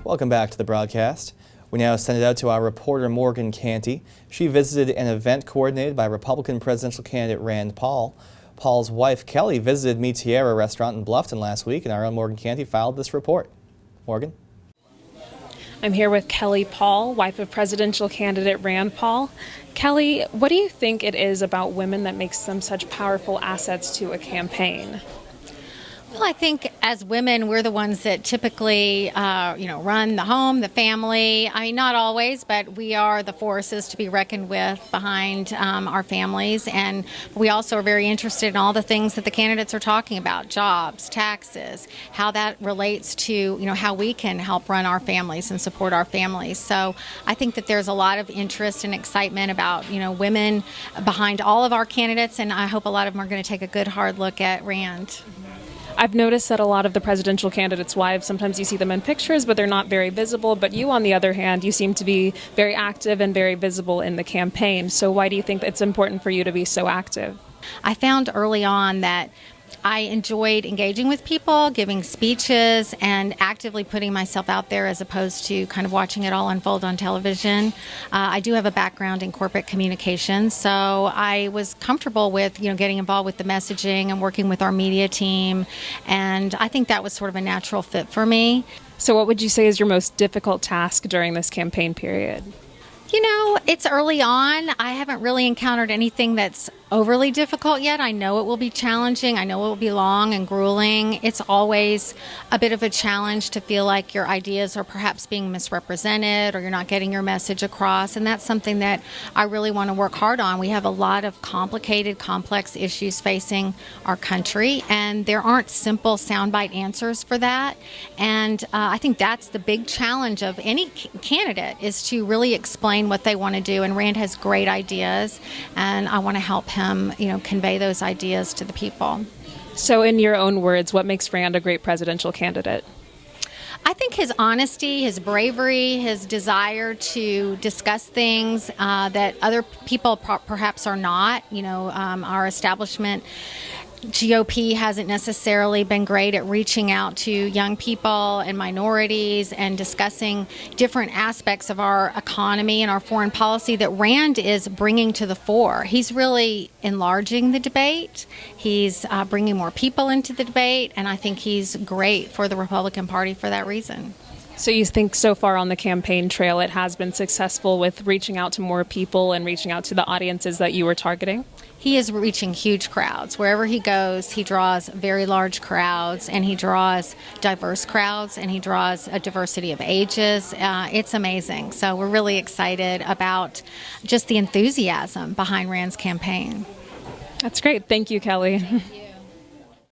Welcome back to the broadcast. We now send it out to our reporter Morgan Canty. She visited an event coordinated by Republican presidential candidate Rand Paul. Paul's wife Kelly visited Mi Tierra restaurant in Bluffton last week, and our own Morgan Canty filed this report. Morgan? I'm here with Kelly Paul, wife of presidential candidate Rand Paul. Kelly, what do you think it is about women that makes them such powerful assets to a campaign? Well, I think as women, we're the ones that typically, run the home, the family. I mean, not always, but we are the forces to be reckoned with behind our families. And we also are very interested in all the things that the candidates are talking about: jobs, taxes, how that relates to, how we can help run our families and support our families. So I think that there's a lot of interest and excitement about, women behind all of our candidates. And I hope a lot of them are going to take a good, hard look at Rand. I've noticed that a lot of the presidential candidates' wives, sometimes you see them in pictures, but they're not very visible. But you, on the other hand, you seem to be very active and very visible in the campaign. So why do you think it's important for you to be so active? I found early on that I enjoyed engaging with people, giving speeches, and actively putting myself out there as opposed to kind of watching it all unfold on television. I do have a background in corporate communications, so I was comfortable with, getting involved with the messaging and working with our media team, and I think that was sort of a natural fit for me. So what would you say is your most difficult task during this campaign period? It's early on. I haven't really encountered anything that's overly difficult yet. I know it will be challenging. I know it will be long and grueling. It's always a bit of a challenge to feel like your ideas are perhaps being misrepresented or you're not getting your message across. And that's something that I really want to work hard on. We have a lot of complicated, complex issues facing our country, and there aren't simple soundbite answers for that. And I think that's the big challenge of any candidate, is to really explain what they want to do. And Rand has great ideas, and I want to help him, convey those ideas to the people. So in your own words, what makes Rand a great presidential candidate? I think his honesty, his bravery, his desire to discuss things that other people perhaps are not. Our establishment GOP hasn't necessarily been great at reaching out to young people and minorities and discussing different aspects of our economy and our foreign policy that Rand is bringing to the fore. He's really enlarging the debate. He's bringing more people into the debate, and I think he's great for the Republican Party for that reason. So you think so far on the campaign trail it has been successful with reaching out to more people and reaching out to the audiences that you were targeting? He is reaching huge crowds. Wherever he goes, he draws very large crowds, and he draws diverse crowds, and he draws a diversity of ages. It's amazing. So we're really excited about just the enthusiasm behind Rand's campaign. That's great. Thank you, Kelly.